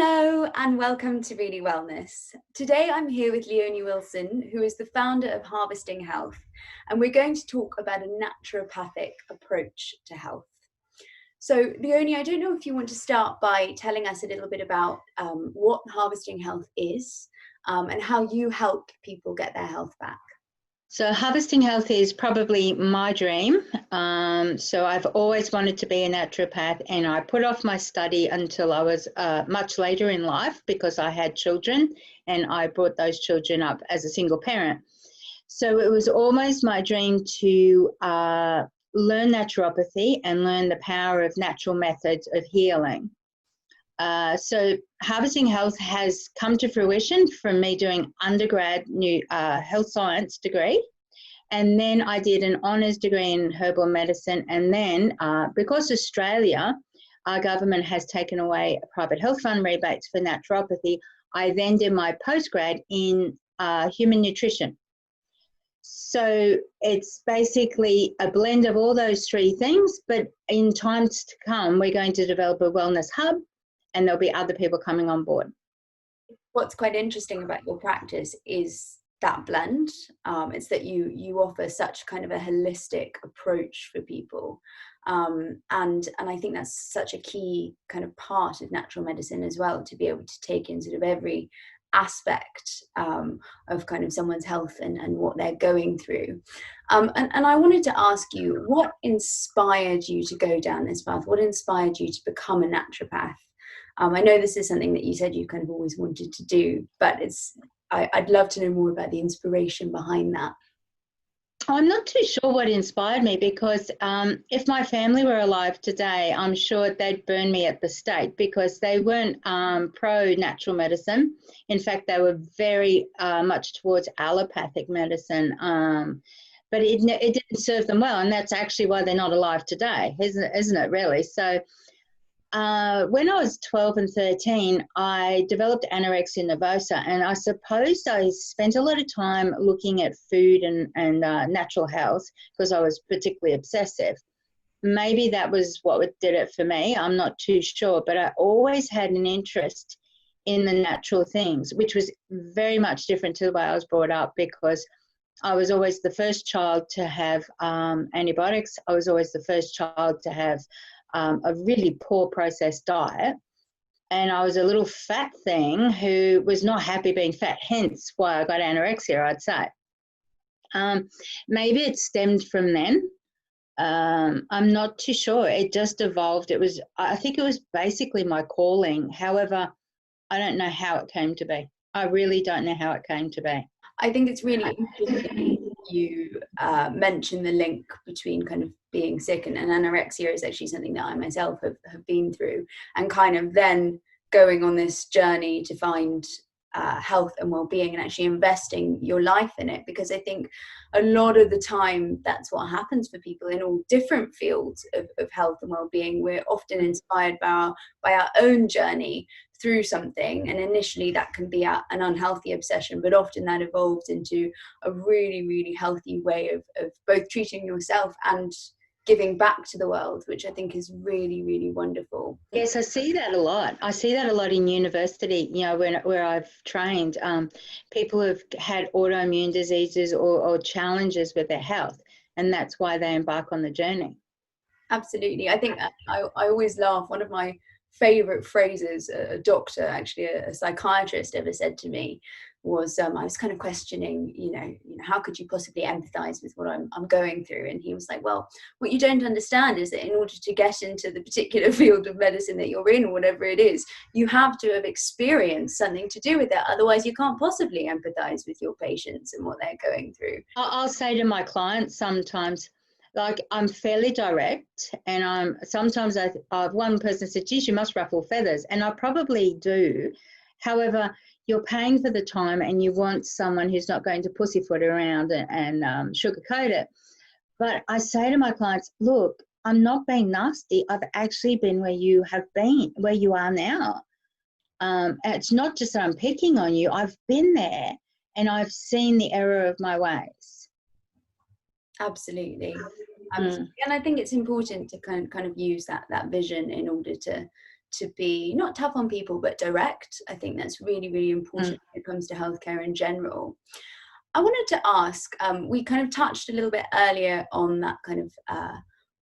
Hello and welcome to Really Wellness. Today I'm here with Leone Wilson, who is the founder of Harvesting Health, and we're going to talk about a naturopathic approach to health. So Leone, I don't know if you want to start by telling us a little bit about what Harvesting Health is and how you help people get their health back. So Harvesting Health is probably my dream. So I've always wanted to be a naturopath, and I put off my study until I was much later in life because I had children and I brought those children up as a single parent. So it was almost my dream to learn naturopathy and learn the power of natural methods of healing. So Harvesting Health has come to fruition from me doing undergrad health science degree. And then I did an honours degree in herbal medicine. And then because Australia, our government has taken away private health fund rebates for naturopathy, I then did my postgrad in human nutrition. So it's basically a blend of all those three things, but in times to come, we're going to develop a wellness hub, and there'll be other people coming on board. What's quite interesting about your practice is that blend. It's that you offer such kind of a holistic approach for people. And I think that's such a key kind of part of natural medicine as well, to be able to take in sort of every aspect of kind of someone's health and what they're going through. And I wanted to ask you, what inspired you to go down this path? What inspired you to become a naturopath? I know this is something that you said you kind of always wanted to do, but I'd love to know more about the inspiration behind that. I'm not too sure what inspired me, because if my family were alive today, I'm sure they'd burn me at the stake, because they weren't pro natural medicine. In fact, they were very much towards allopathic medicine, but it didn't serve them well, and that's actually why they're not alive today, isn't it really? So when I was 12 and 13, I developed anorexia nervosa, and I suppose I spent a lot of time looking at food and natural health because I was particularly obsessive. Maybe that was what did it for me. I'm not too sure, but I always had an interest in the natural things, which was very much different to the way I was brought up, because I was always the first child to have antibiotics. I was always the first child to have a really poor processed diet, and I was a little fat thing who was not happy being fat, hence why I got anorexia, I'd say. Maybe it stemmed from then. I'm not too sure. It just evolved. I think it was basically my calling. However, I don't know how it came to be. I really don't know how it came to be. I think it's really interesting you mention the link between kind of being sick and anorexia is actually something that I myself have been through, and kind of then going on this journey to find health and well-being and actually investing your life in it, because I think a lot of the time that's what happens for people in all different fields of health and well-being. We're often inspired by our own journey through something, and initially that can be an unhealthy obsession, but often that evolves into a really, really healthy way of both treating yourself and giving back to the world, which I think is really, really wonderful. Yes, I see that a lot. I see that a lot in university, where I've trained. People have had autoimmune diseases or challenges with their health, and that's why they embark on the journey. Absolutely. I think I always laugh. One of my favorite phrases a doctor, actually a psychiatrist, ever said to me was, I was kind of questioning, how could you possibly empathize with what I'm going through? And he was like, well, what you don't understand is that in order to get into the particular field of medicine that you're in, or whatever it is, you have to have experienced something to do with that. Otherwise, you can't possibly empathize with your patients and what they're going through. I'll say to my clients sometimes, like, I'm fairly direct, and sometimes one person said, geez, you must ruffle feathers, and I probably do. However, you're paying for the time, and you want someone who's not going to pussyfoot around and sugarcoat it. But I say to my clients, look, I'm not being nasty. I've actually been where you have been, where you are now. It's not just that I'm picking on you. I've been there, and I've seen the error of my ways. Absolutely. And I think it's important to kind of use that vision in order to to be not tough on people, but direct. I think that's really, really important when it comes to healthcare in general. I wanted to ask, we kind of touched a little bit earlier on that kind of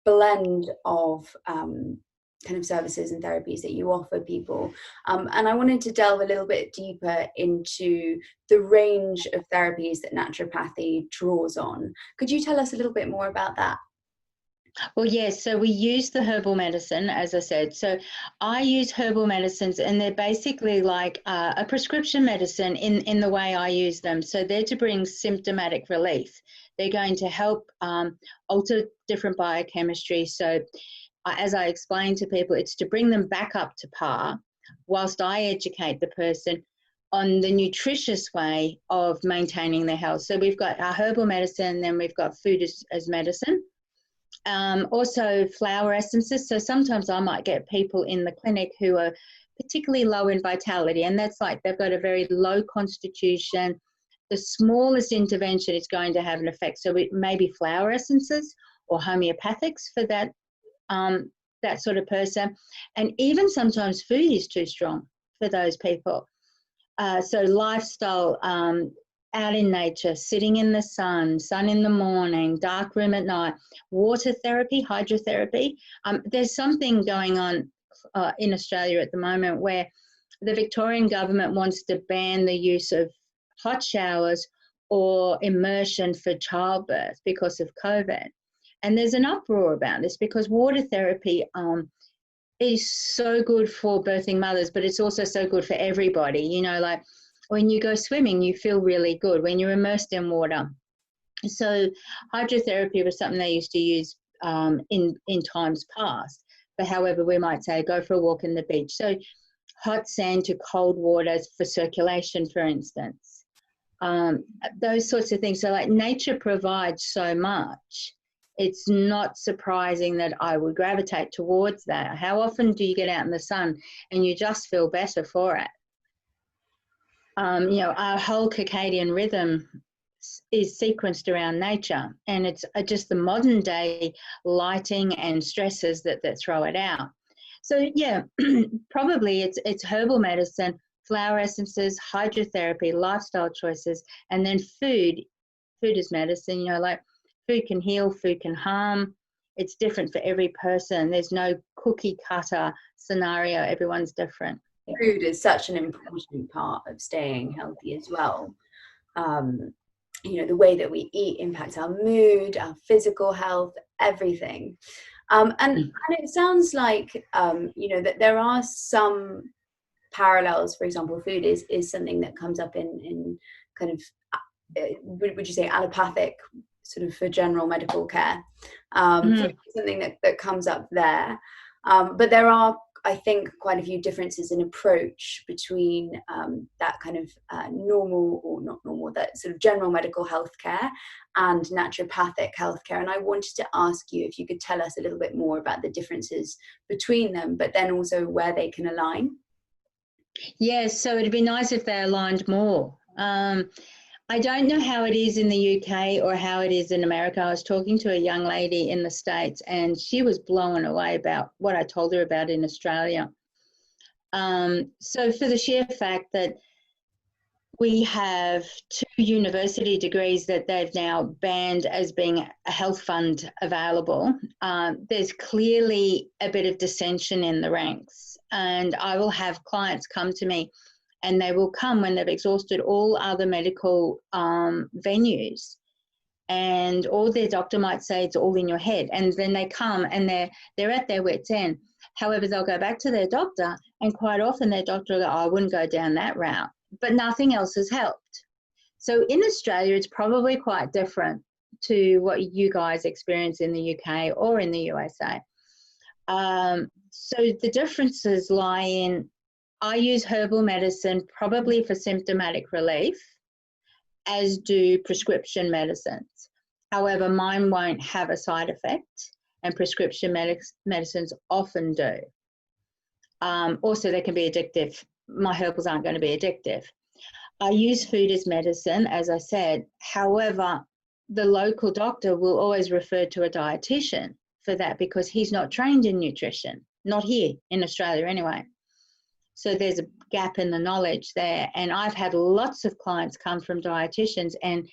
blend of kind of services and therapies that you offer people. And I wanted to delve a little bit deeper into the range of therapies that naturopathy draws on. Could you tell us a little bit more about that? Well, yes. So we use the herbal medicine, as I said. So I use herbal medicines, and they're basically like a prescription medicine in the way I use them. So they're to bring symptomatic relief. They're going to help alter different biochemistry. So as I explain to people, it's to bring them back up to par whilst I educate the person on the nutritious way of maintaining their health. So we've got our herbal medicine, then we've got food as medicine. Also flower essences. So sometimes I might get people in the clinic who are particularly low in vitality, and that's like they've got a very low constitution. The smallest intervention is going to have an effect. So it may be flower essences or homeopathics for that that sort of person. And even sometimes food is too strong for those people. So lifestyle, out in nature, sitting in the sun in the morning, dark room at night, water therapy, hydrotherapy. There's something going on in Australia at the moment where the Victorian government wants to ban the use of hot showers or immersion for childbirth because of COVID. And there's an uproar about this because water therapy is so good for birthing mothers, but it's also so good for everybody. You know, like when you go swimming, you feel really good when you're immersed in water. So hydrotherapy was something they used to use in times past. But however, we might say go for a walk in the beach. So hot sand to cold water for circulation, for instance. Those sorts of things. So like nature provides so much. It's not surprising that I would gravitate towards that. How often do you get out in the sun and you just feel better for it? You know, our whole circadian rhythm is sequenced around nature, and it's just the modern day lighting and stresses that throw it out. So yeah, probably it's herbal medicine, flower essences, hydrotherapy, lifestyle choices, and then food is medicine. You know, like food can heal, food can harm. It's different for every person. There's no cookie cutter scenario. Everyone's different. Food is such an important part of staying healthy as well. You know, the way that we eat impacts our mood, our physical health, everything. And it sounds like, you know, that there are some parallels. For example, food is something that comes up in kind of, would you say allopathic, sort of for general medical care. Something that comes up there. But there are, I think, quite a few differences in approach between that kind of normal or not normal, that sort of general medical health care and naturopathic healthcare. And I wanted to ask you if you could tell us a little bit more about the differences between them, but then also where they can align. Yes, so it'd be nice if they aligned more. I don't know how it is in the UK or how it is in America. I was talking to a young lady in the States and she was blown away about what I told her about in Australia. So for the sheer fact that we have 2 university degrees that they've now banned as being a health fund available, there's clearly a bit of dissension in the ranks. And I will have clients come to me and they will come when they've exhausted all other medical venues, and all their doctor might say it's all in your head, and then they come and they're at their wit's end. However, they'll go back to their doctor, and quite often their doctor will go, I wouldn't go down that route, but nothing else has helped. So in Australia, it's probably quite different to what you guys experience in the UK or in the USA. So the differences lie in, I use herbal medicine probably for symptomatic relief, as do prescription medicines. However, mine won't have a side effect, and prescription medicines often do. Also, they can be addictive. My herbals aren't going to be addictive. I use food as medicine, as I said. However, the local doctor will always refer to a dietitian for that because he's not trained in nutrition. not here in Australia anyway. So there's a gap in the knowledge there. And I've had lots of clients come from dietitians and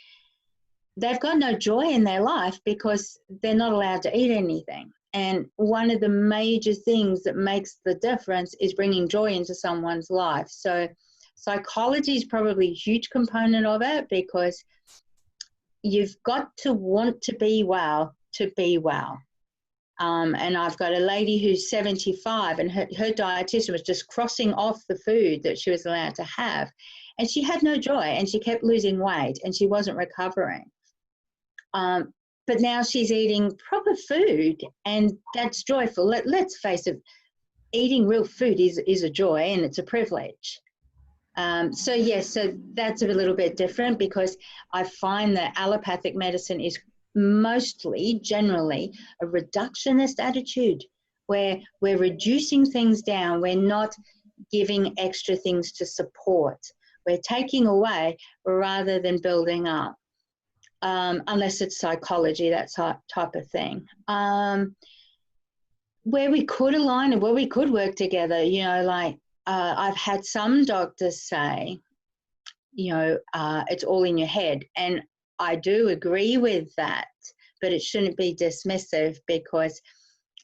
they've got no joy in their life because they're not allowed to eat anything. And one of the major things that makes the difference is bringing joy into someone's life. So psychology is probably a huge component of it, because you've got to want to be well to be well. And I've got a lady who's 75 and her dietitian was just crossing off the food that she was allowed to have. And she had no joy and she kept losing weight and she wasn't recovering. But now she's eating proper food and that's joyful. Let's face it, eating real food is a joy and it's a privilege. So that's a little bit different, because I find that allopathic medicine is mostly, generally, a reductionist attitude where we're reducing things down. We're not giving extra things to support. We're taking away rather than building up, unless it's psychology, that type of thing. Where we could align and where we could work together, I've had some doctors say, it's all in your head. And I do agree with that, but it shouldn't be dismissive, because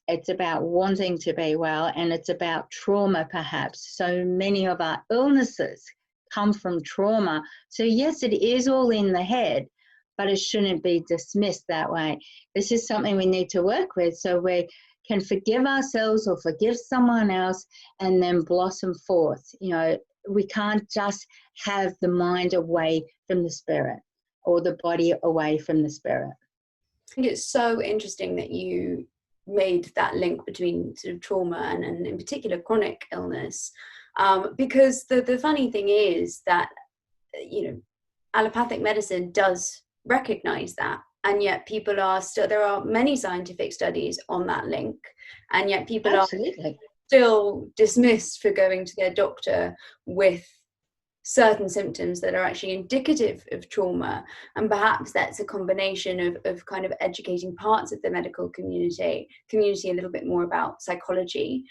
it's about wanting to be well and it's about trauma perhaps. So many of our illnesses come from trauma. So yes, it is all in the head, but it shouldn't be dismissed that way. This is something we need to work with so we can forgive ourselves or forgive someone else and then blossom forth. We can't just have the mind away from the spirit or the body away from the spirit. I think it's so interesting that you made that link between sort of trauma and in particular chronic illness, because the funny thing is that allopathic medicine does recognize that, and yet people are still, there are many scientific studies on that link, and yet people Absolutely. are still dismissed for going to their doctor with certain symptoms that are actually indicative of trauma. And perhaps that's a combination of kind of educating parts of the medical community a little bit more about psychology,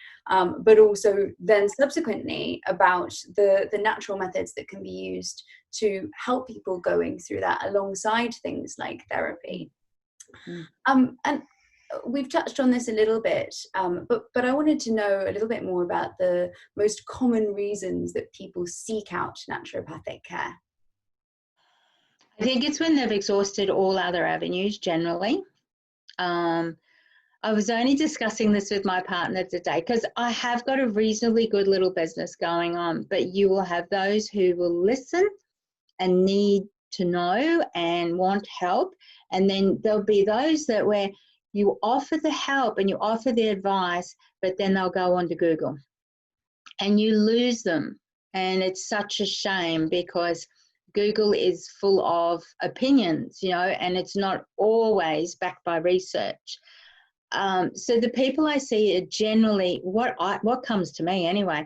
but also then subsequently about the natural methods that can be used to help people going through that alongside things like therapy. And we've touched on this a little bit, but I wanted to know a little bit more about the most common reasons that people seek out naturopathic care. I think it's when they've exhausted all other avenues generally. I was only discussing this with my partner today, because I have got a reasonably good little business going on, but you will have those who will listen and need to know and want help. And then there'll be those that where you offer the help and you offer the advice, but then they'll go on to Google and you lose them. And it's such a shame, because Google is full of opinions, and it's not always backed by research. So the people I see are generally, what comes to me anyway,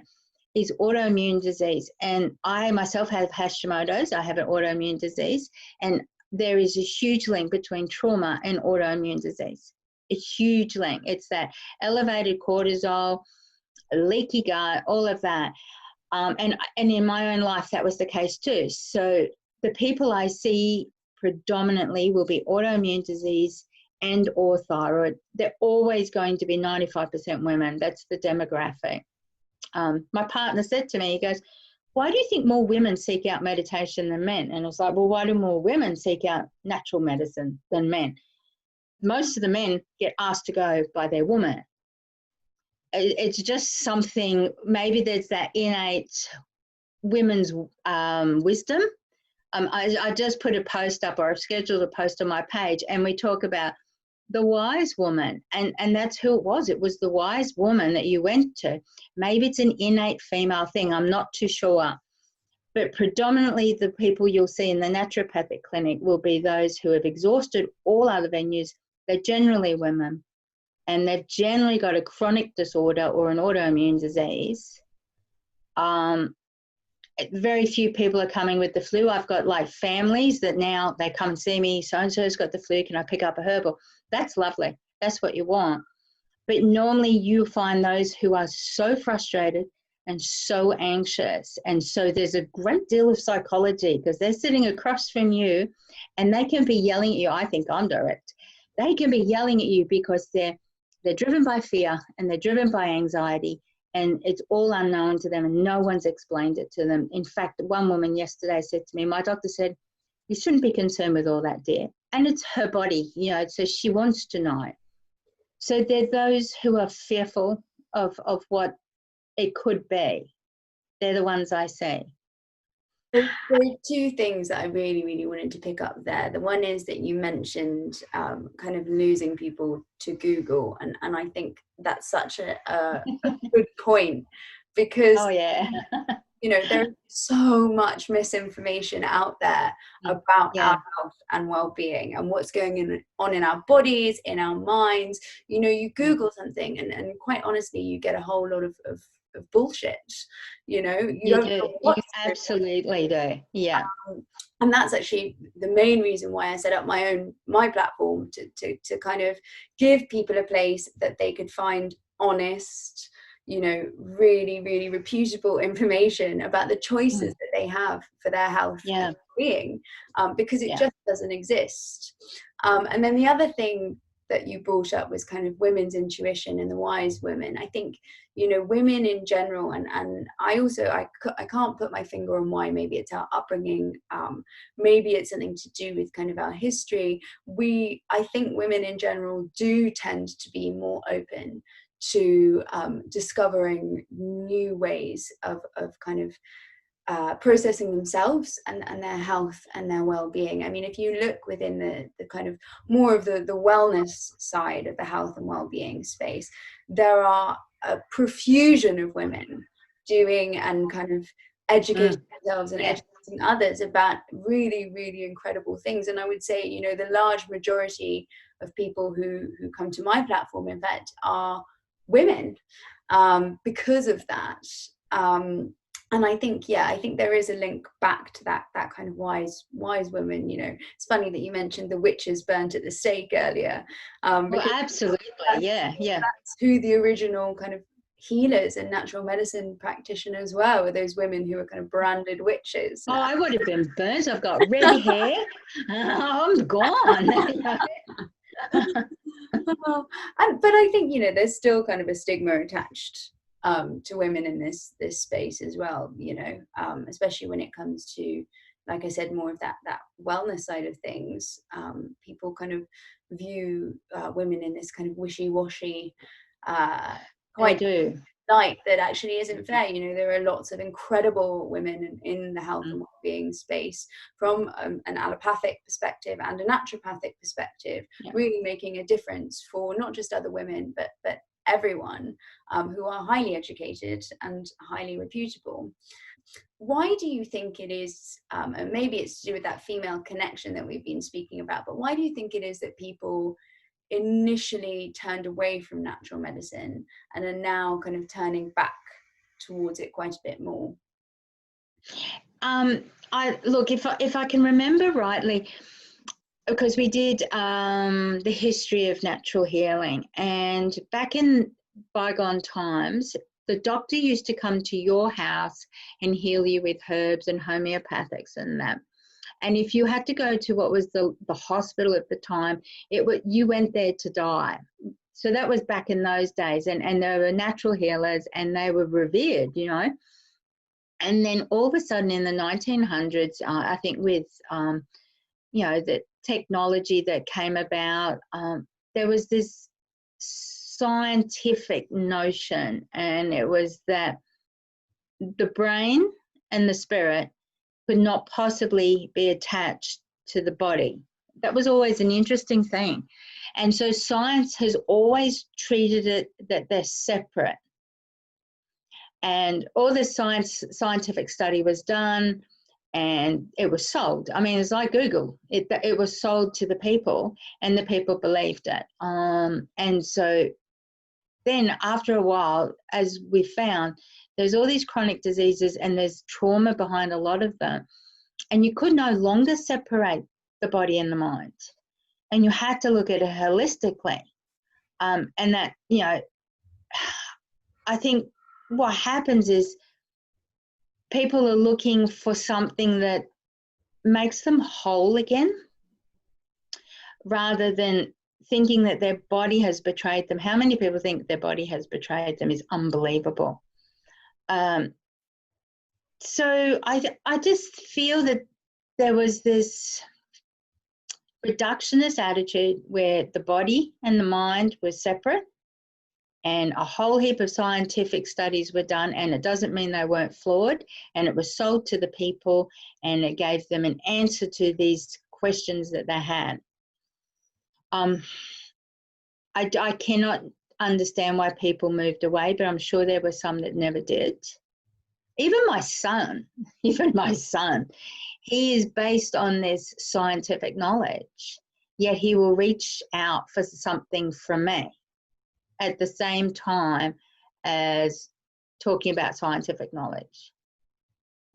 is autoimmune disease. And I myself have Hashimoto's. I have an autoimmune disease, and there is a huge link between trauma and autoimmune disease. A huge link. It's that elevated cortisol, leaky gut, all of that. And in my own life, that was the case too. So the people I see predominantly will be autoimmune disease and or thyroid. They're always going to be 95% women. That's the demographic. My partner said to me, he goes, why do you think more women seek out meditation than men? And I was like, well, why do more women seek out natural medicine than men? Most of the men get asked to go by their woman. It's just something, maybe there's that innate women's wisdom. I just put a post up, or I've scheduled a post on my page, and we talk about the wise woman, and that's who it was. It was the wise woman that you went to. Maybe it's an innate female thing, I'm not too sure. But predominantly the people you'll see in the naturopathic clinic will be those who have exhausted all other venues. They're generally women, and they've generally got a chronic disorder or an autoimmune disease. Very few people are coming with the flu. I've got like families that now they come and see me, so-and-so's got the flu, can I pick up a herbal? That's lovely. That's what you want. But normally you find those who are so frustrated and so anxious. And so there's a great deal of psychology, because they're sitting across from you and they can be yelling at you. I think I'm direct. They can be yelling at you because they're driven by fear and they're driven by anxiety, and it's all unknown to them and no one's explained it to them. In fact, one woman yesterday said to me, my doctor said, you shouldn't be concerned with all that, dear. And it's her body, you know, so she wants to know. So there are those who are fearful of what it could be. They're the ones I see. There are two things that I really, really wanted to pick up there. The one is that you mentioned kind of losing people to Google. And I think that's such a good point, because, oh, yeah. you know, there's so much misinformation out there about our health and well-being and what's going on in our bodies, in our minds. You know, you Google something and quite honestly, you get a whole lot of bullshit. You know, you don't know what you absolutely do. Yeah. And that's actually the main reason why I set up my platform, to kind of give people a place that they could find honest, you know, really, really reputable information about the choices that they have for their health and being, because it just doesn't exist. And then the other thing that you brought up was kind of women's intuition and the wise women. I think, you know, women in general, and I can't put my finger on why. Maybe it's our upbringing, maybe it's something to do with kind of our history. I think women in general do tend to be more open to discovering new ways of kind of processing themselves and their health and their well-being. I mean, if you look within the kind of more of the wellness side of the health and well-being space, there are a profusion of women doing and kind of educating themselves and educating others about really, really incredible things. And I would say, you know, the large majority of people who come to my platform, in fact, are women, because of that. And I think there is a link back to that kind of wise women. You know, it's funny that you mentioned the witches burnt at the stake earlier. Well, absolutely, that's who the original kind of healers and natural medicine practitioners were those women who were kind of branded witches. Oh, I would have been burnt. I've got red hair. I'm gone. But I think, you know, there's still kind of a stigma attached to women in this space as well, you know, especially when it comes to, like I said, more of that wellness side of things. People kind of view women in this kind of wishy-washy quite light that actually isn't fair. You know, there are lots of incredible women in the health and well-being space from an allopathic perspective and a naturopathic perspective, really making a difference for not just other women but everyone, who are highly educated and highly reputable. Why do you think it is, and maybe it's to do with that female connection that we've been speaking about, but why do you think it is that people initially turned away from natural medicine and are now kind of turning back towards it quite a bit more? If I can remember rightly, because we did the history of natural healing, and back in bygone times, the doctor used to come to your house and heal you with herbs and homeopathics and that. And if you had to go to what was the hospital at the time, you went there to die. So that was back in those days, and there were natural healers and they were revered, you know. And then all of a sudden in the 1900s, I think with, you know, the technology that came about, there was this scientific notion, and it was that the brain and the spirit could not possibly be attached to the body. That was always an interesting thing. And so science has always treated it that they're separate. And all this scientific study was done, and it was sold. I mean, it's like Google. It was sold to the people, and the people believed it. And so then after a while, as we found, there's all these chronic diseases and there's trauma behind a lot of them. And you could no longer separate the body and the mind. And you had to look at it holistically. And that, I think what happens is people are looking for something that makes them whole again, rather than thinking that their body has betrayed them. How many people think their body has betrayed them is unbelievable. So I just feel that there was this reductionist attitude where the body and the mind were separate, and a whole heap of scientific studies were done, and it doesn't mean they weren't flawed, and it was sold to the people, and it gave them an answer to these questions that they had. I cannot understand why people moved away, but I'm sure there were some that never did. Even my son, he is based on this scientific knowledge, yet he will reach out for something from me at the same time as talking about scientific knowledge.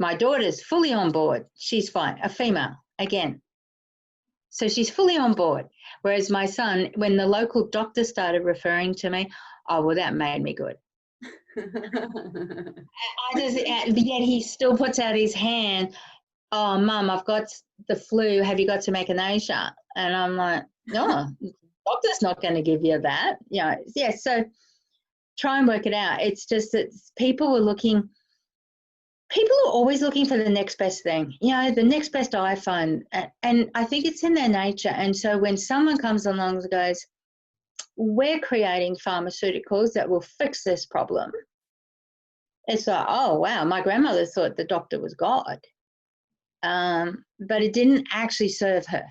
My daughter's fully on board. She's fine, a female, again. So she's fully on board. Whereas my son, when the local doctor started referring to me, oh, well, that made me good. Yet he still puts out his hand, oh, Mum, I've got the flu. Have you got some echinacea? And I'm like, no, doctor's not going to give you that. So try and work it out. It's just that people are always looking for the next best thing, the next best iPhone. And I think it's in their nature. And so when someone comes along and goes, we're creating pharmaceuticals that will fix this problem, it's like, oh, wow, my grandmother thought the doctor was God. But it didn't actually serve her.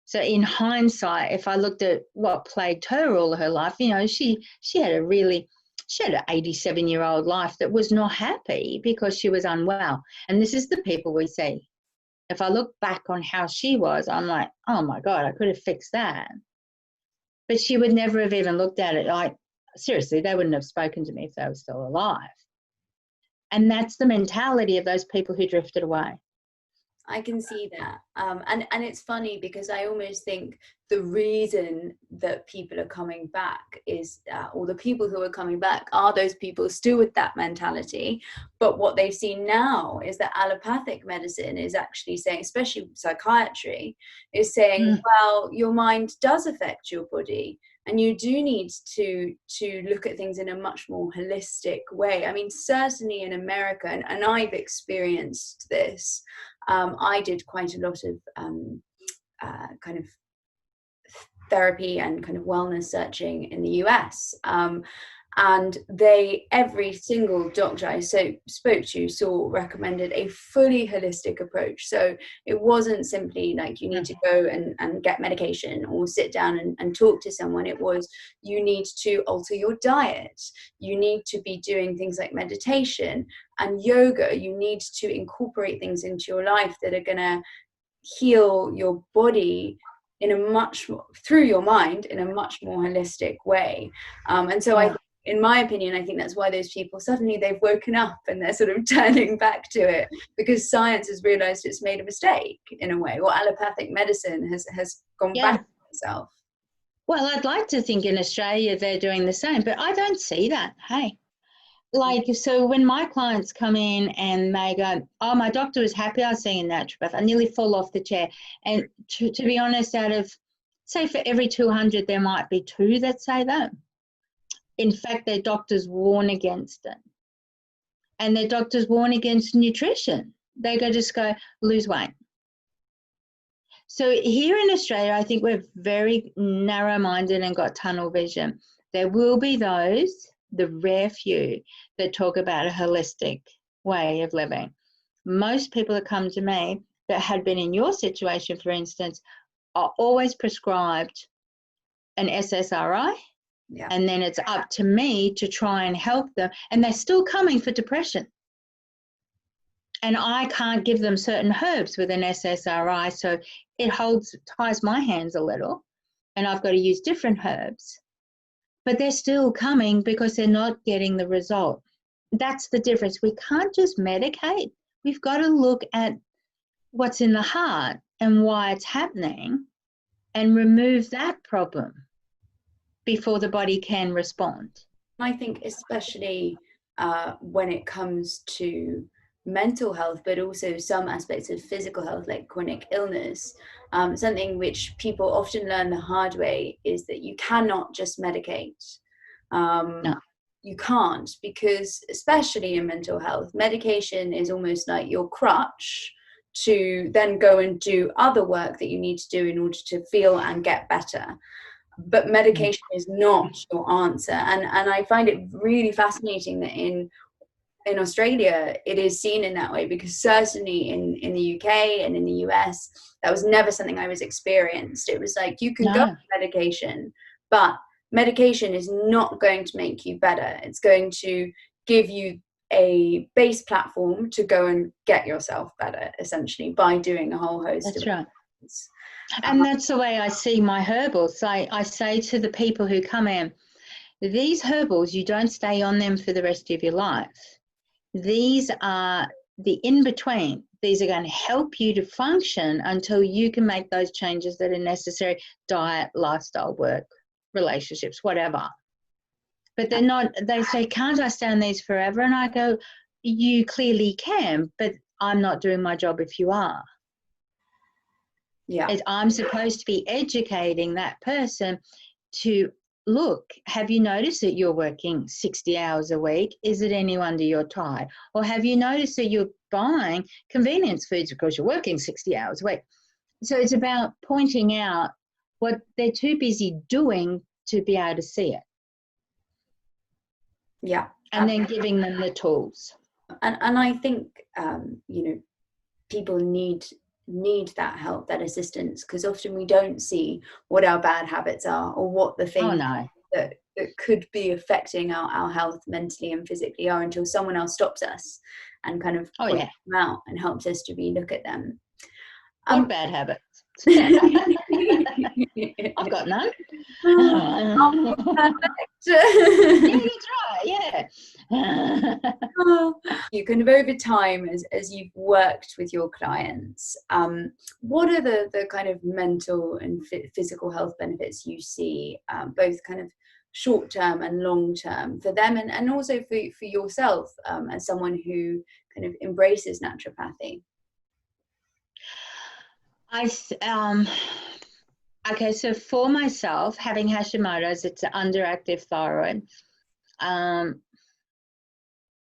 So in hindsight, if I looked at what plagued her all her life, she had an 87-year-old life that was not happy because she was unwell. And this is the people we see. If I look back on how she was, I'm like, oh my God, I could have fixed that. But she would never have even looked at it. Like, seriously, they wouldn't have spoken to me if they were still alive. And that's the mentality of those people who drifted away. I can see that. And it's funny because I almost think the reason that people are coming back is, or the people who are coming back are those people still with that mentality. But what they've seen now is that allopathic medicine is actually saying, especially psychiatry, is saying, well, your mind does affect your body. And you do need to look at things in a much more holistic way. I mean, certainly in America, and I've experienced this, I did quite a lot of kind of therapy and kind of wellness searching in the US. And every single doctor I spoke to recommended a fully holistic approach. So it wasn't simply like you need to go and get medication or sit down and talk to someone. It was, you need to alter your diet. You need to be doing things like meditation and yoga. You need to incorporate things into your life that are going to heal your body through your mind in a much more holistic way. And so in my opinion, I think that's why those people suddenly they've woken up and they're sort of turning back to it, because science has realized it's made a mistake in a way, or allopathic medicine has gone back on itself. Well, I'd like to think in Australia they're doing the same, but I don't see that. Hey, so when my clients come in and they go, oh, my doctor was happy I was seeing a naturopath, I nearly fall off the chair. And to be honest, out of, say, for every 200, there might be 2 that say that. In fact, their doctors warn against it. And their doctors warn against nutrition. They just go, lose weight. So here in Australia, I think we're very narrow-minded and got tunnel vision. There will be those, the rare few, that talk about a holistic way of living. Most people that come to me that had been in your situation, for instance, are always prescribed an SSRI. Yeah. And then it's up to me to try and help them. And they're still coming for depression. And I can't give them certain herbs with an SSRI. So it ties my hands a little. And I've got to use different herbs. But they're still coming because they're not getting the result. That's the difference. We can't just medicate. We've got to look at what's in the heart and why it's happening and remove that problem. before the body can respond. I think especially when it comes to mental health, but also some aspects of physical health like chronic illness, something which people often learn the hard way is that you cannot just medicate. No. You can't, because especially in mental health, medication is almost like your crutch to then go and do other work that you need to do in order to feel and get better. But medication is not your answer. And I find it really fascinating that in Australia it is seen in that way, because certainly in the UK and in the US, that was never something I was experienced. It was like, you can go on medication, but medication is not going to make you better. It's going to give you a base platform to go and get yourself better, essentially, by doing a whole host That's of right. things. And that's the way I see my herbals. I say to the people who come in, these herbals, you don't stay on them for the rest of your life. These are the in-between. These are going to help you to function until you can make those changes that are necessary: diet, lifestyle, work, relationships, whatever. But they're not, they say, can't I stay on these forever? And I go, you clearly can, but I'm not doing my job if you are. Yeah. I'm supposed to be educating that person to, look, have you noticed that you're working 60 hours a week? Is it any wonder you're tired? Or have you noticed that you're buying convenience foods because you're working 60 hours a week? So it's about pointing out what they're too busy doing to be able to see it. Yeah. And then giving them the tools. And I think, people need that help, that assistance, because often we don't see what our bad habits are, or what the things that could be affecting our health mentally and physically are, until someone else stops us and kind of points them out and helps us to relook at them. What bad habits? I've got none. Yeah, that's right. Yeah. You kind of, over time, as you've worked with your clients, what are the kind of mental and physical health benefits you see, both kind of short term and long term, for them, and also for yourself, as someone who kind of embraces naturopathy? Okay, so for myself, having Hashimoto's, it's an underactive thyroid. I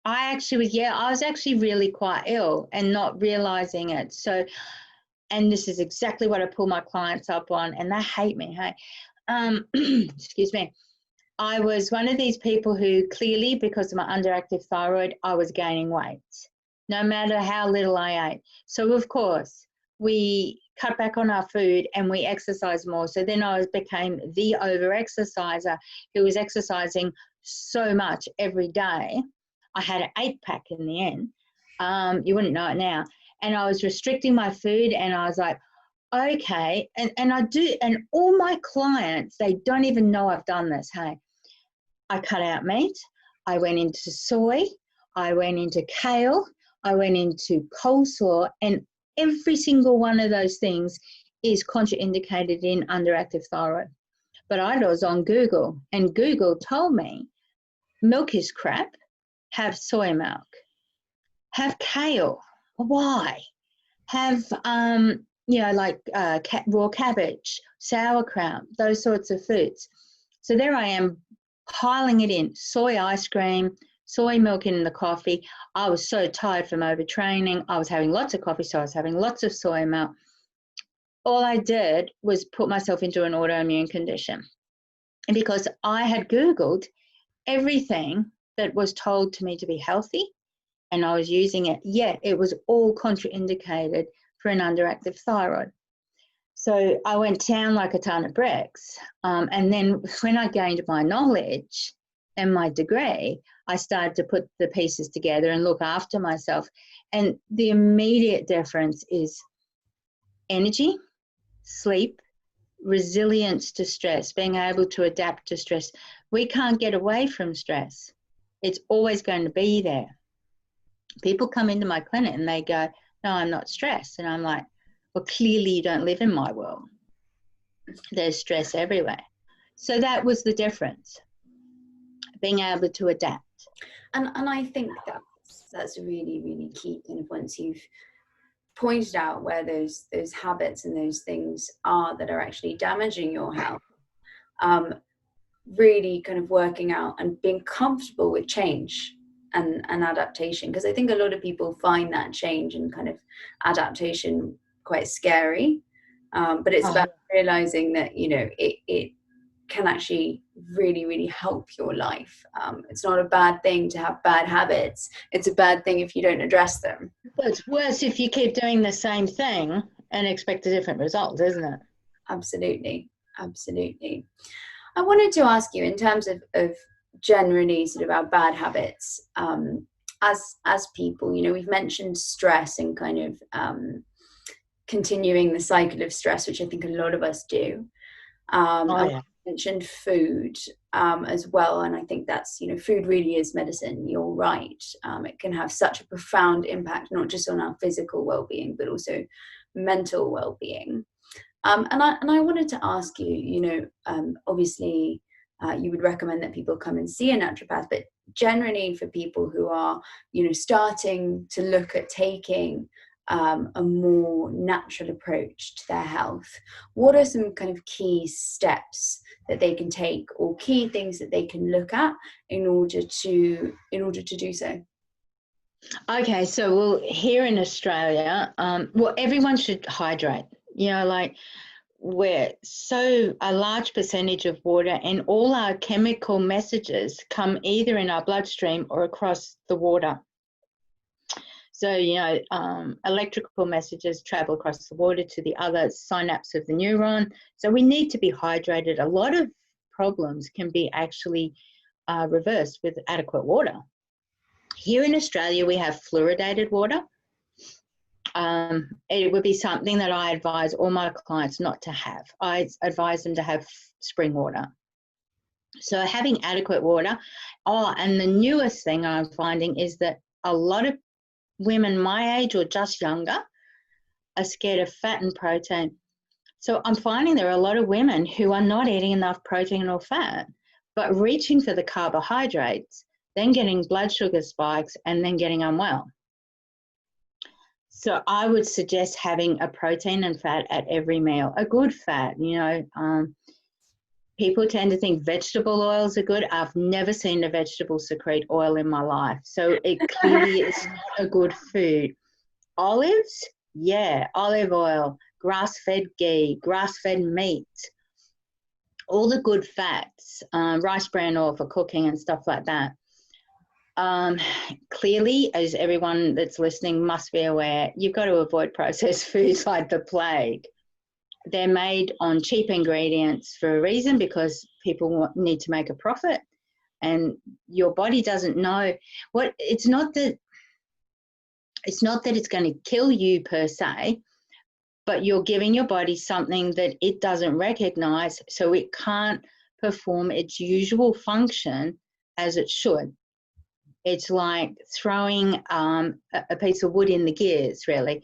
was actually really quite ill and not realizing it. So, and this is exactly what I pull my clients up on, and they hate me. Hey, excuse me. I was one of these people who clearly, because of my underactive thyroid, I was gaining weight, no matter how little I ate. So of course, we cut back on our food and we exercise more. So then I became the over-exerciser who was exercising so much every day. I had an 8-pack in the end. You wouldn't know it now. And I was restricting my food, and I was like, okay. And I do, and all my clients, they don't even know I've done this. Hey, I cut out meat. I went into soy. I went into kale. I went into coleslaw, and every single one of those things is contraindicated in underactive thyroid. But I was on Google, and Google told me milk is crap. Have soy milk. Have kale. Why? Have raw cabbage, sauerkraut, those sorts of foods. So there I am, piling it in. Soy ice cream, soy milk in the coffee. I was so tired from overtraining. I was having lots of coffee, so I was having lots of soy milk. All I did was put myself into an autoimmune condition, because I had Googled everything that was told to me to be healthy, and I was using it, yet it was all contraindicated for an underactive thyroid. So I went down like a ton of bricks. And then when I gained my knowledge and my degree, I started to put the pieces together and look after myself. And the immediate difference is energy, sleep, resilience to stress, being able to adapt to stress. We can't get away from stress. It's always going to be there. People come into my clinic and they go, no, I'm not stressed. And I'm like, well, clearly you don't live in my world. There's stress everywhere. So that was the difference, being able to adapt. And I think that's a really, really key kind of, once you've pointed out where those habits and those things are that are actually damaging your health, really kind of working out and being comfortable with change and adaptation. Because I think a lot of people find that change and kind of adaptation quite scary, but it's about realizing that, you know, it can actually really, really help your life. It's not a bad thing to have bad habits. It's a bad thing if you don't address them. Well, it's worse if you keep doing the same thing and expect a different result, isn't it? Absolutely. Absolutely. I wanted to ask you, in terms of generally sort of our bad habits, as people, you know, we've mentioned stress and kind of continuing the cycle of stress, which I think a lot of us do. I mentioned food as well, and I think that's, you know, food really is medicine. You're right. It can have such a profound impact, not just on our physical well-being, but also mental well-being. And I wanted to ask you, you know, obviously you would recommend that people come and see a naturopath, but generally for people who are, you know, starting to look at taking a more natural approach to their health, what are some kind of key steps that they can take, or key things that they can look at in order to do so? Okay, so well, here in Australia, well, everyone should hydrate. You know, like, we're so a large percentage of water, and all our chemical messages come either in our bloodstream or across the water. So, you know, electrical messages travel across the water to the other synapse of the neuron. So we need to be hydrated. A lot of problems can be actually reversed with adequate water. Here in Australia, we have fluoridated water. It would be something that I advise all my clients not to have. I advise them to have spring water. So having adequate water. And the newest thing I'm finding is that a lot of women my age or just younger are scared of fat and protein. So I'm finding there are a lot of women who are not eating enough protein or fat, but reaching for the carbohydrates, then getting blood sugar spikes, and then getting unwell. So I would suggest having a protein and fat at every meal, a good fat. You know, people tend to think vegetable oils are good. I've never seen a vegetable secrete oil in my life. So it clearly is not a good food. Olives, yeah, olive oil, grass-fed ghee, grass-fed meat, all the good fats, rice bran oil for cooking and stuff like that. Clearly, as everyone that's listening must be aware, you've got to avoid processed foods like the plague. They're made on cheap ingredients for a reason, because people need to make a profit, and your body doesn't know what. It's not that it's going to kill you per se, but you're giving your body something that it doesn't recognize, so it can't perform its usual function as it should. It's like throwing a piece of wood in the gears, really.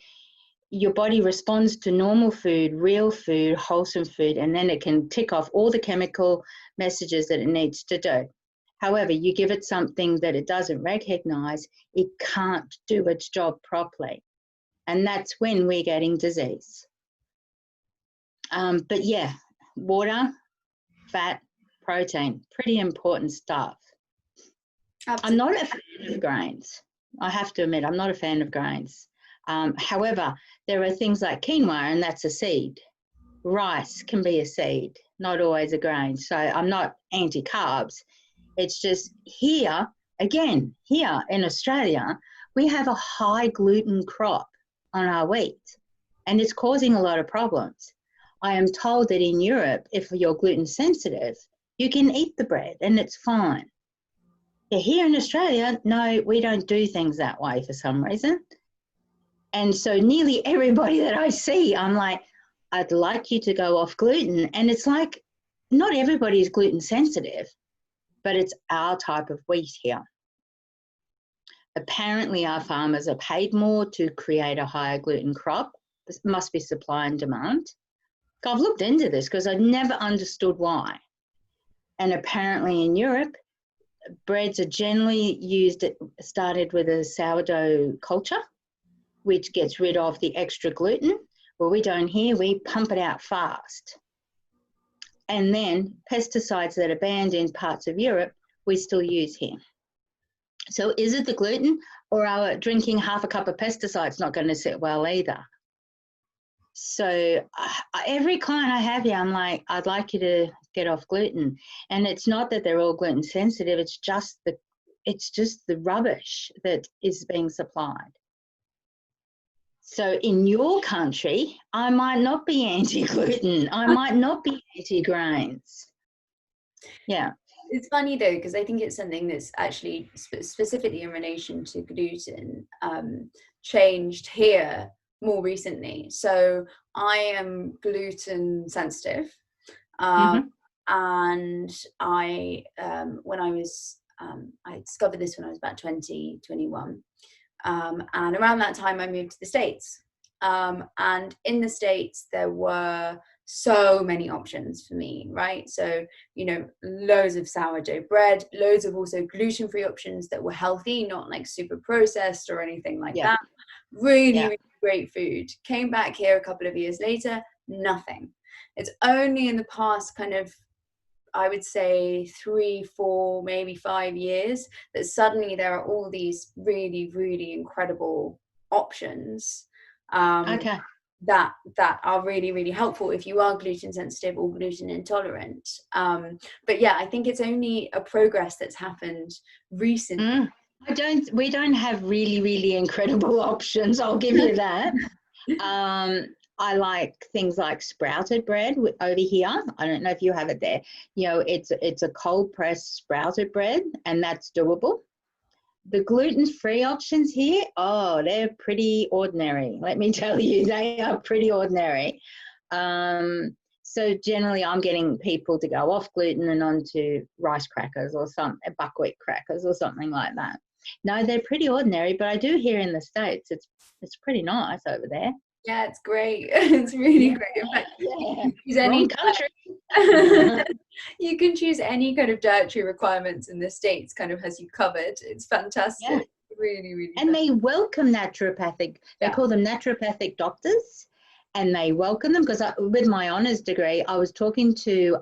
Your body responds to normal food, real food, wholesome food, and then it can tick off all the chemical messages that it needs to do. However, you give it something that it doesn't recognize, it can't do its job properly. And that's when we're getting disease. But yeah, water, fat, protein, pretty important stuff. Absolutely. I'm not a fan of grains. I have to admit, I'm not a fan of grains. However, there are things like quinoa, and that's a seed. Rice can be a seed, not always a grain. So I'm not anti-carbs. It's just here in Australia, we have a high gluten crop on our wheat, and it's causing a lot of problems. I am told that in Europe, if you're gluten sensitive, you can eat the bread and it's fine. Yeah, here in Australia, no, we don't do things that way for some reason. And so nearly everybody that I see, I'm like, I'd like you to go off gluten. And it's like, not everybody is gluten sensitive, but it's our type of wheat here. Apparently our farmers are paid more to create a higher gluten crop. This must be supply and demand. I've looked into this because I've never understood why. And apparently in Europe, breads are generally used, started with a sourdough culture, which gets rid of the extra gluten. Well, we don't here, we pump it out fast. And then pesticides that are banned in parts of Europe, we still use here. So is it the gluten, or our drinking half a cup of pesticides not going to sit well either? So every client I have here, I'm like, I'd like you to get off gluten. And it's not that they're all gluten sensitive, it's just the rubbish that is being supplied. So in your country, I might not be anti-gluten. I might not be anti-grains. Yeah. It's funny though, because I think it's something that's actually specifically in relation to gluten changed here more recently. So I am gluten sensitive, and I discovered this when I was about 20, 21. And around that time I moved to the States, and in the States there were so many options for me, right? So, you know, loads of sourdough bread, loads of also gluten-free options that were healthy, not like super processed or anything like that. Really, really great food. Came back here a couple of years later, nothing. It's only in the past kind of, I would say 3, 4, maybe 5 years that suddenly there are all these really, really incredible options that are really, really helpful if you are gluten sensitive or gluten intolerant. But yeah, I think it's only a progress that's happened recently. We don't have really, really incredible options, I'll give you that. I like things like sprouted bread over here. I don't know if you have it there. You know, it's a cold pressed sprouted bread, and that's doable. The gluten-free options here, oh, they're pretty ordinary. Let me tell you, they are pretty ordinary. So generally I'm getting people to go off gluten and onto rice crackers or buckwheat crackers or something like that. No, they're pretty ordinary, but I do hear in the States it's pretty nice over there. Yeah, it's great. It's really great. In fact, wrong country. You can choose any kind of dietary requirements, in the States kind of has you covered. It's fantastic. Yeah. Really, really. And they welcome naturopathic. They call them naturopathic doctors, and they welcome them because with my honours degree, I was talking to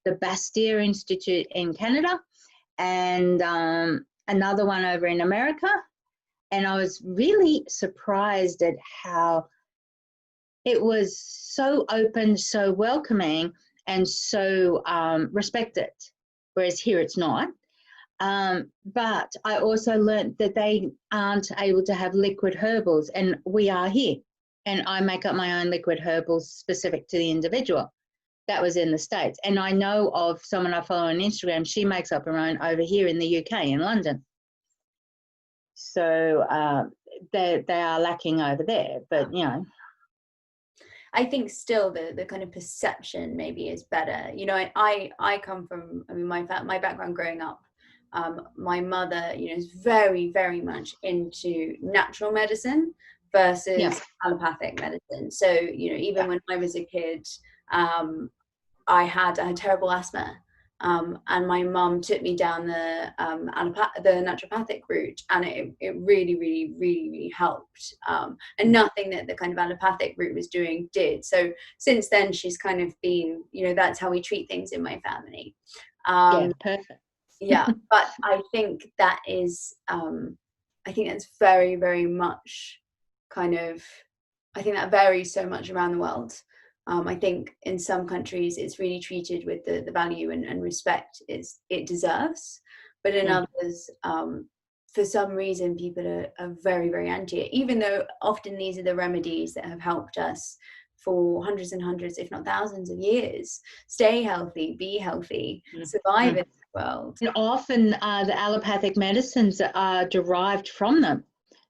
the Bastyr Institute in Canada and another one over in America. And I was really surprised at how it was so open, so welcoming, and so respected, whereas here it's not. But I also learned that they aren't able to have liquid herbals, and we are here. And I make up my own liquid herbals specific to the individual. That was in the States. And I know of someone I follow on Instagram, she makes up her own over here in the UK, in London. So they are lacking over there, but you know. I think still the kind of perception maybe is better. You know, I come from, I mean, my background growing up, my mother, you know, is very, very much into natural medicine versus allopathic medicine. So, you know, even when I was a kid, I had terrible asthma. And my mum took me down the naturopathic route, and it really, really, really, really helped. And nothing that the kind of allopathic route was doing did. So since then, she's kind of been, you know, that's how we treat things in my family. Perfect. Yeah, but I think that is, I think that's very, very much kind of, I think that varies so much around the world. I think in some countries it's really treated with the value and respect it deserves, but in others, for some reason, people are very, very anti it, even though often these are the remedies that have helped us for hundreds and hundreds, if not thousands of years, stay healthy, be healthy, survive in the world. And often the allopathic medicines are derived from them.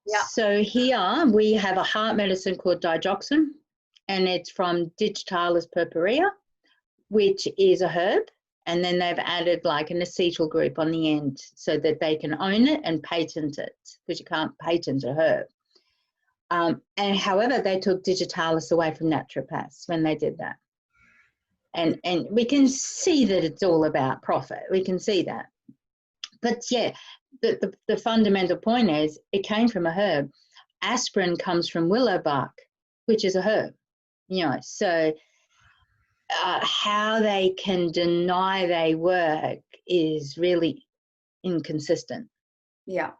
Yeah. So here we have a heart medicine called digoxin, and it's from Digitalis purpurea, which is a herb, and then they've added like an acetyl group on the end so that they can own it and patent it, because you can't patent a herb. And however, they took Digitalis away from naturopaths when they did that. And we can see that it's all about profit. We can see that. But yeah, the fundamental point is it came from a herb. Aspirin comes from willow bark, which is a herb. So how they can deny they work is really inconsistent. Yeah,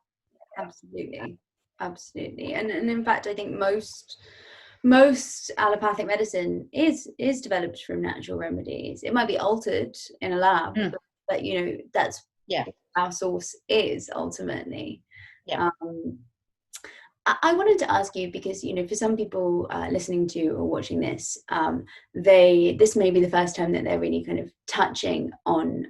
absolutely. And in fact, I think most allopathic medicine is developed from natural remedies. It might be altered in a lab, but that's our source is ultimately. I wanted to ask you, because for some people listening to or watching this, this may be the first time that they're really kind of touching on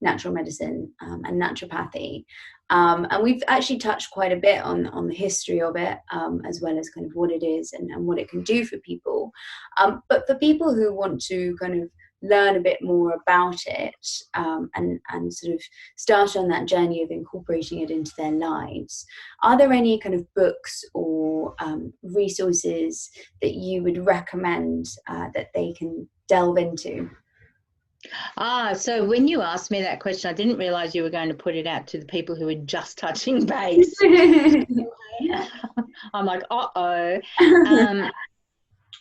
natural medicine and naturopathy, and we've actually touched quite a bit on the history of it, as well as kind of what it is and what it can do for people. But for people who want to kind of learn a bit more about it, and sort of start on that journey of incorporating it into their lives, are there any kind of books or resources that you would recommend that they can delve into? So when you asked me that question, I didn't realize you were going to put it out to the people who were just touching base. I'm like, uh-oh.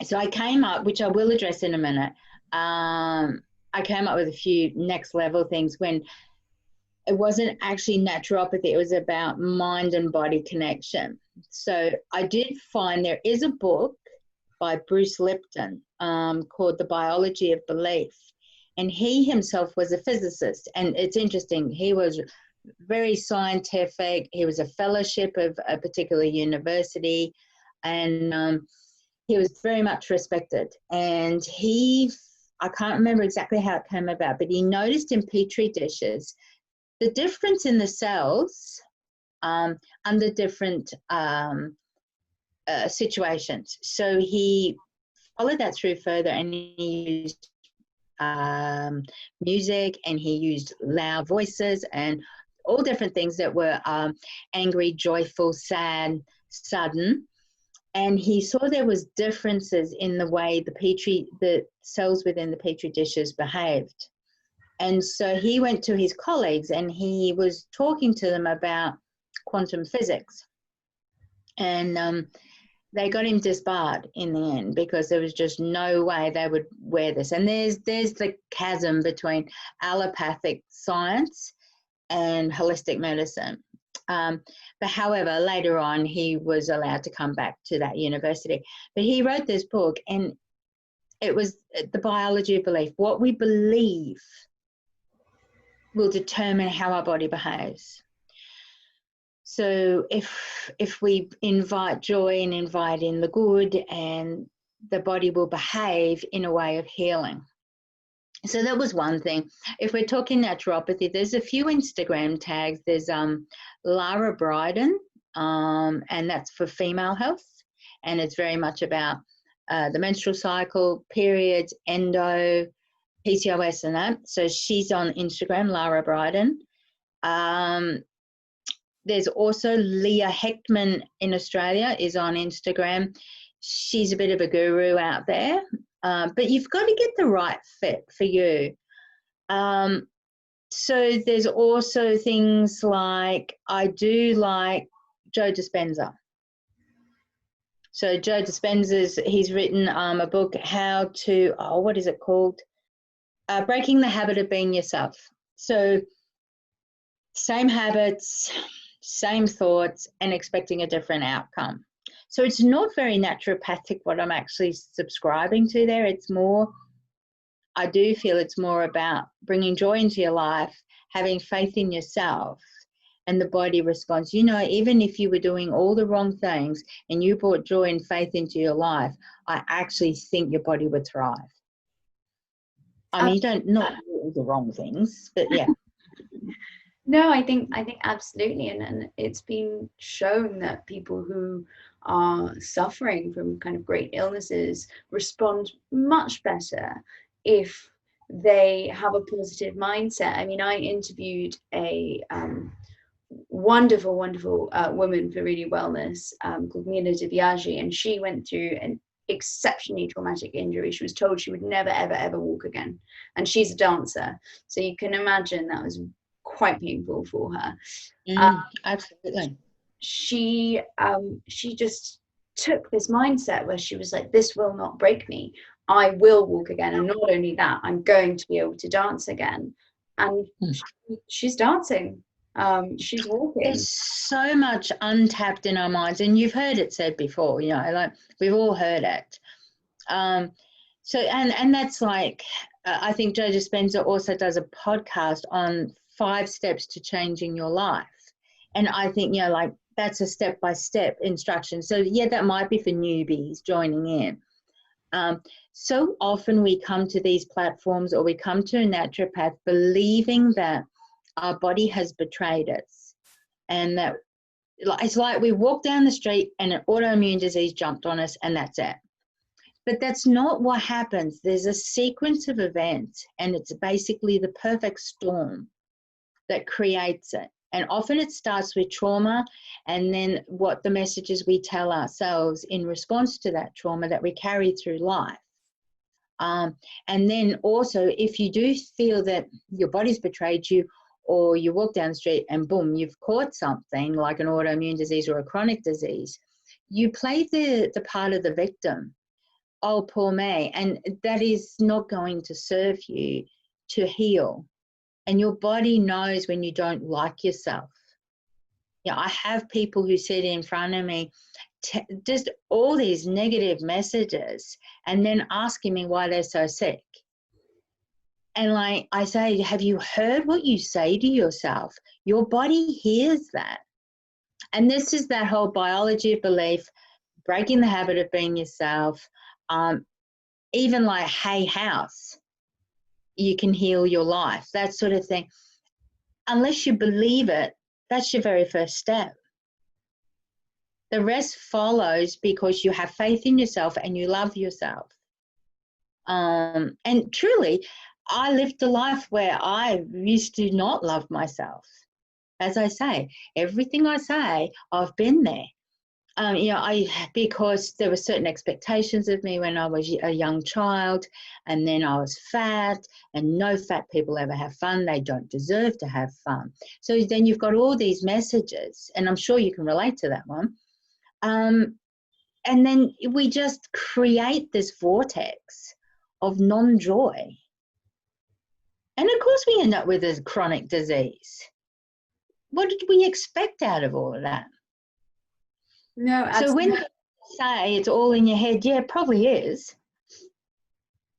So I came up, which I will address in a minute, I came up with a few next level things when it wasn't actually naturopathy. It was about mind and body connection. So I did find there is a book by Bruce Lipton called The Biology of Belief. And he himself was a physicist. And it's interesting, he was very scientific. He was a fellowship of a particular university. And he was very much respected. And I can't remember exactly how it came about, but he noticed in petri dishes the difference in the cells under different situations. So he followed that through further, and he used music, and he used loud voices and all different things that were angry, joyful, sad, sudden. And he saw there was differences in the way the cells within the petri dishes behaved. And so he went to his colleagues and he was talking to them about quantum physics. And they got him disbarred in the end because there was just no way they would wear this. And there's the chasm between allopathic science and holistic medicine. But however, later on, he was allowed to come back to that university. But he wrote this book, and it was The Biology of Belief. What we believe will determine how our body behaves. So if we invite joy and invite in the good, and the body will behave in a way of healing. So that was one thing. If we're talking naturopathy, there's a few Instagram tags. There's Lara Bryden, and that's for female health. And it's very much about the menstrual cycle, periods, endo, PCOS and that. So she's on Instagram, Lara Bryden. There's also Leah Hechtman in Australia is on Instagram. She's a bit of a guru out there. But you've got to get the right fit for you. So there's also things like, I do like Joe Dispenza. So Joe Dispenza's, he's written a book, what is it called? Breaking the Habit of Being Yourself. So same habits, same thoughts, and expecting a different outcome. So it's not very naturopathic what I'm actually subscribing to there. It's more, I do feel it's more about bringing joy into your life, having faith in yourself, and the body responds. Even if you were doing all the wrong things and you brought joy and faith into your life, I actually think your body would thrive. I mean, you don't not do all the wrong things, but yeah. No, I think absolutely, and it's been shown that people who are suffering from kind of great illnesses respond much better if they have a positive mindset. I mean, I interviewed a wonderful woman for Really Wellness called Mila DiBiaggi, and she went through an exceptionally traumatic injury. She was told she would never, ever, ever walk again. And she's a dancer. So you can imagine that was quite painful for her. Absolutely. She just took this mindset where she was like, this will not break me. I will walk again. And not only that, I'm going to be able to dance again. And she's dancing. She's walking. There's so much untapped in our minds, and you've heard it said before, you know, like we've all heard it. So and that's like, I think Joe Dispenza also does a podcast on 5 steps to changing your life. And I think, you know, like that's a step-by-step instruction. So yeah, that might be for newbies joining in. So often we come to these platforms, or we come to a naturopath believing that our body has betrayed us, and that it's like we walked down the street and an autoimmune disease jumped on us, and that's it. But that's not what happens. There's a sequence of events, and it's basically the perfect storm that creates it. And often it starts with trauma, and then what the messages we tell ourselves in response to that trauma that we carry through life. And then also, if you do feel that your body's betrayed you, or you walk down the street and boom, you've caught something like an autoimmune disease or a chronic disease, you play the part of the victim. Oh, poor me. And that is not going to serve you to heal. And your body knows when you don't like yourself. You know, I have people who sit in front of me, just all these negative messages, and then asking me why they're so sick. And like I say, have you heard what you say to yourself? Your body hears that. And this is that whole biology of belief, breaking the habit of being yourself. Even like, hey, house, you can heal your life, that sort of thing. Unless you believe it, that's your very first step. The rest follows because you have faith in yourself and you love yourself. And truly, I lived a life where I used to not love myself. As I say, everything I say, I've been there. You know, because there were certain expectations of me when I was a young child, and then I was fat, and no fat people ever have fun. They don't deserve to have fun. So then you've got all these messages, and I'm sure you can relate to that one. And then we just create this vortex of non-joy. And of course we end up with a chronic disease. What did we expect out of all of that? No, absolutely. So when you say it's all in your head, yeah, it probably is.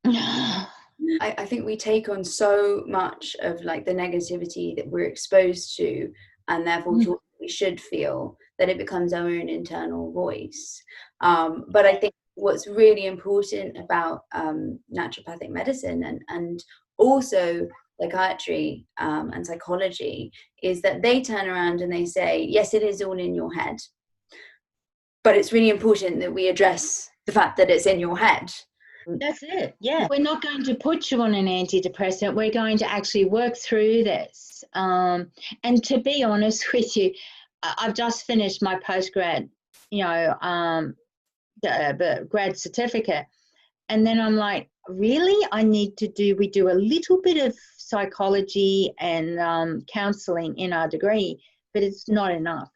I think we take on so much of like the negativity that we're exposed to, and therefore we should feel that it becomes our own internal voice. But I think what's really important about naturopathic medicine and also psychiatry and psychology is that they turn around and they say, yes, it is all in your head. But it's really important that we address the fact that it's in your head. That's it. Yeah. We're not going to put you on an antidepressant. We're going to actually work through this. And to be honest with you, I've just finished my postgrad, the grad certificate. And then I'm like, really? We do a little bit of psychology and counseling in our degree, but it's not enough.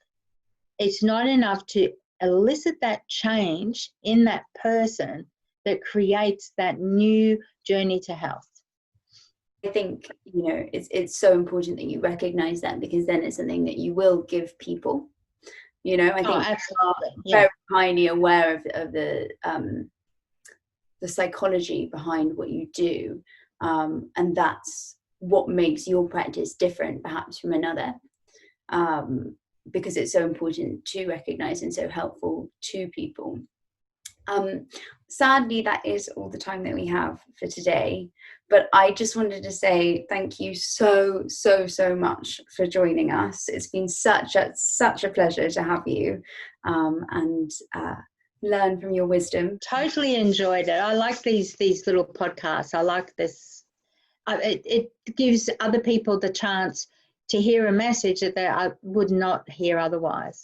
It's not enough to elicit that change in that person that creates that new journey to health. I think, it's so important that you recognize that, because then it's something that you will give people. I think absolutely. Yeah. Very highly aware of the psychology behind what you do, and that's what makes your practice different perhaps from another, because it's so important to recognize and so helpful to people. Sadly, that is all the time that we have for today, but I just wanted to say thank you so much for joining us. It's been such a pleasure to have you and learn from your wisdom. Totally enjoyed it. I like these little podcasts. I like this. It gives other people the chance to hear a message that they would not hear otherwise.